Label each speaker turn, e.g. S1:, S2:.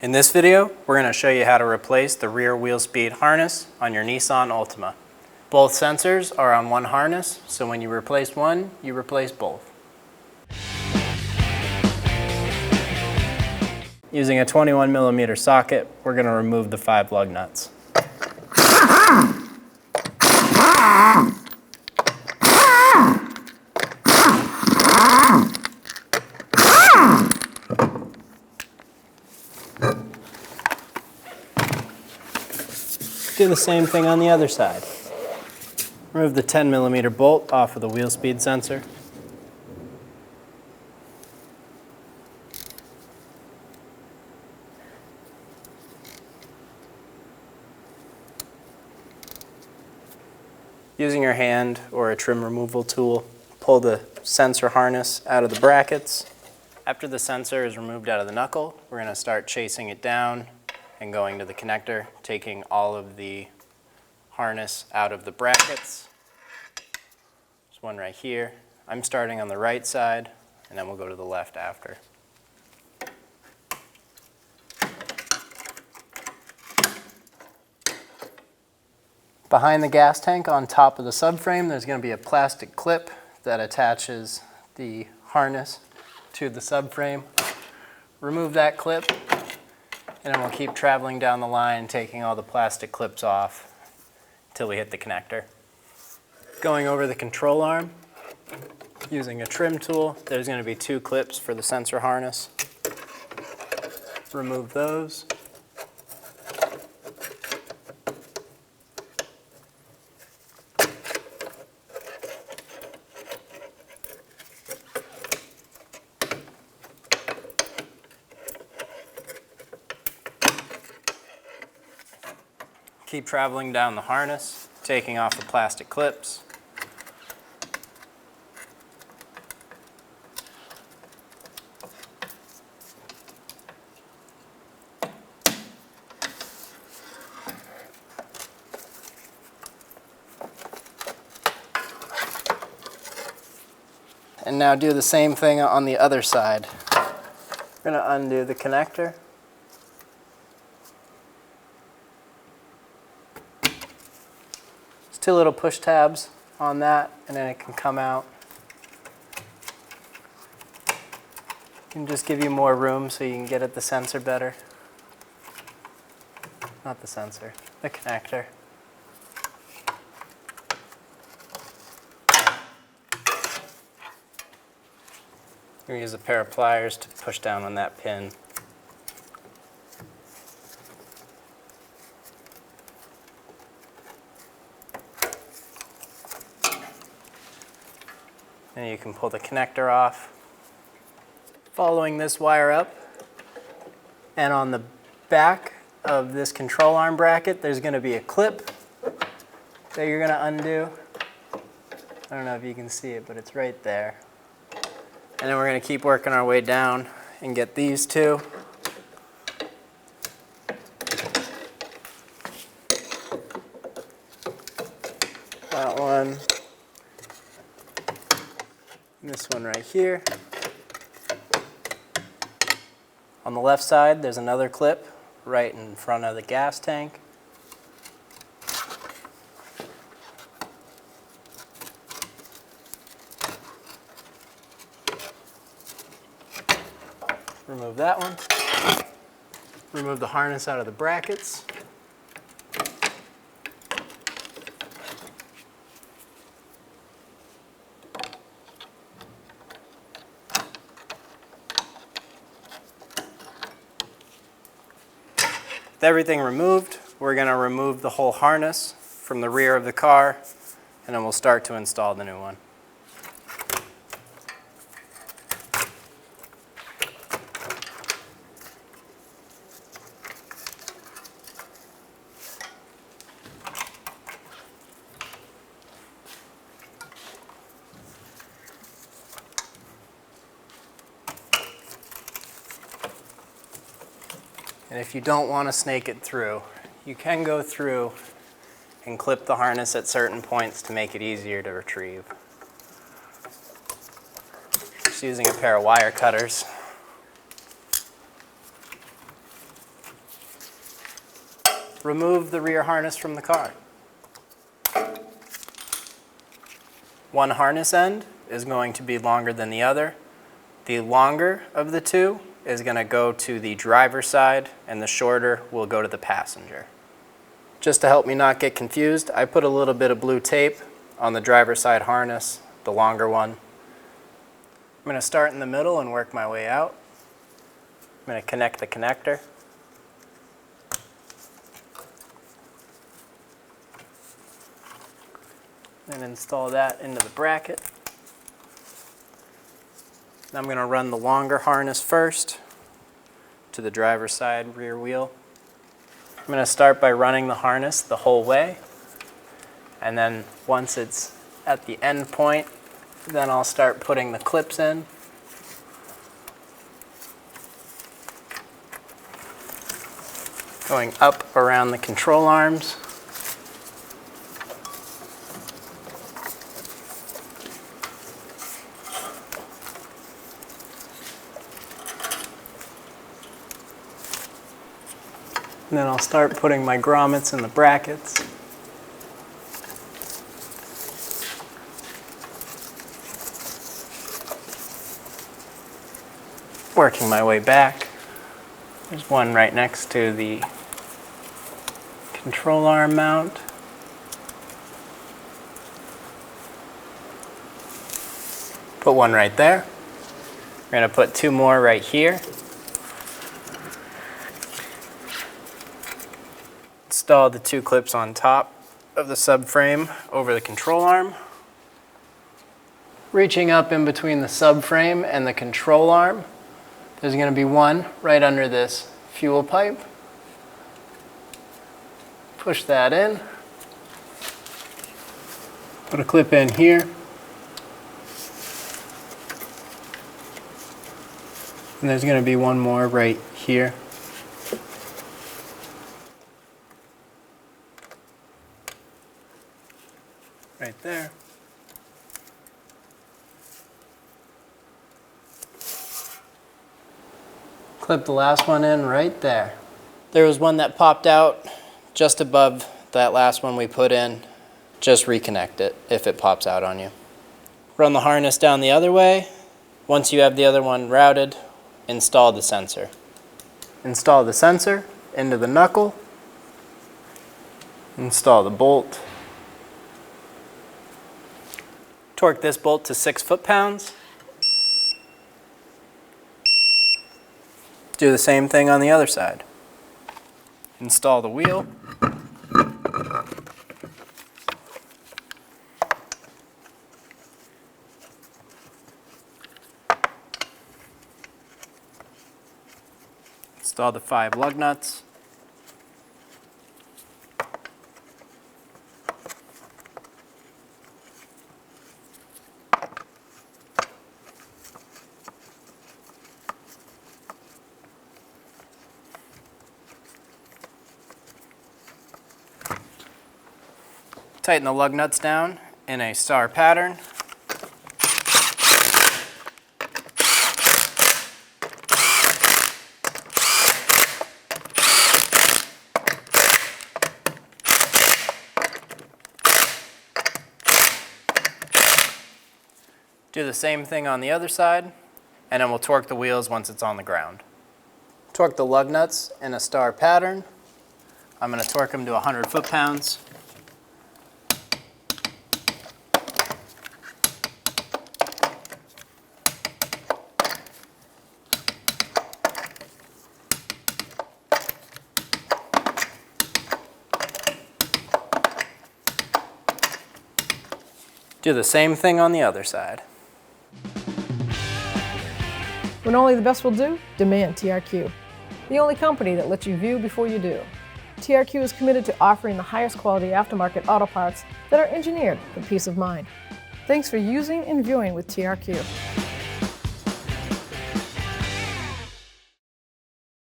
S1: In this video, we're going to show you how to replace the rear wheel speed harness on your Nissan Altima. Both sensors are on one harness, so when you replace one, you replace both. Using a 21mm socket, we're going to remove the 5 lug nuts. Do the same thing on the other side. Remove the 10mm bolt off of the wheel speed sensor. Using your hand or a trim removal tool, pull the sensor harness out of the brackets. After the sensor is removed out of the knuckle, we're going to start chasing it down and going to the connector, taking all of the harness out of the brackets. There's one right here. I'm starting on the right side, and then we'll go to the left after. Behind the gas tank on top of the subframe, there's going to be a plastic clip that attaches the harness to the subframe. Remove that clip, and then we'll keep traveling down the line, taking all the plastic clips off until we hit the connector. Going over the control arm, using a trim tool, there's going to be 2 clips for the sensor harness. Remove those. Keep traveling down the harness, taking off the plastic clips. And now do the same thing on the other side. We're going to undo the connector. There's 2 little push tabs on that, and then it can come out. Can just give you more room so you can get at the sensor better. Not the sensor, the connector. We're going to use a pair of pliers to push down on that pin. And you can pull the connector off. Following this wire up, and on the back of this control arm bracket, there's going to be a clip that you're going to undo. I don't know if you can see it, but it's right there. And then we're going to keep working our way down and get these 2. That one. And this one right here. On the left side, there's another clip right in front of the gas tank. Remove that one. Remove the harness out of the brackets. With everything removed, we're going to remove the whole harness from the rear of the car, and then we'll start to install the new one. And if you don't want to snake it through, you can go through and clip the harness at certain points to make it easier to retrieve. Just using a pair of wire cutters. remove the rear harness from the car. One harness end is going to be longer than the other. The longer of the two is going to go to the driver's side, and the shorter will go to the passenger. Just to help me not get confused, I put a little bit of blue tape on the driver's side harness, the longer one. I'm going to start in the middle and work my way out. I'm going to connect the connector. And install that into the bracket. I'm going to run the longer harness first to the driver's side rear wheel. I'm going to start by running the harness the whole way, and then once it's at the end point, then I'll start putting the clips in. Going up around the control arms. And then I'll start putting my grommets in the brackets. Working my way back. There's one right next to the control arm mount. Put one right there. We're going to put two more right here. Install the two clips on top of the subframe over the control arm. Reaching up in between the subframe and the control arm, there's going to be one right under this fuel pipe. Push that in. Put a clip in here. And there's going to be one more right here. Right there. Clip the last one in right there. There was one that popped out just above that last one we put in. Just reconnect it if it pops out on you. Run the harness down the other way. Once you have the other one routed, install the sensor. Install the sensor into the knuckle. Install the bolt. Torque this bolt to 6 foot-pounds. Do the same thing on the other side. Install the wheel. Install the 5 lug nuts. Tighten the lug nuts down in a star pattern. Do the same thing on the other side, and then we'll torque the wheels once it's on the ground. Torque the lug nuts in a star pattern. I'm going to torque them to 100 foot-pounds. Do the same thing on the other side.
S2: When only the best will do, demand TRQ. The only company that lets you view before you do. TRQ is committed to offering the highest quality aftermarket auto parts that are engineered for peace of mind. Thanks for using and viewing with TRQ.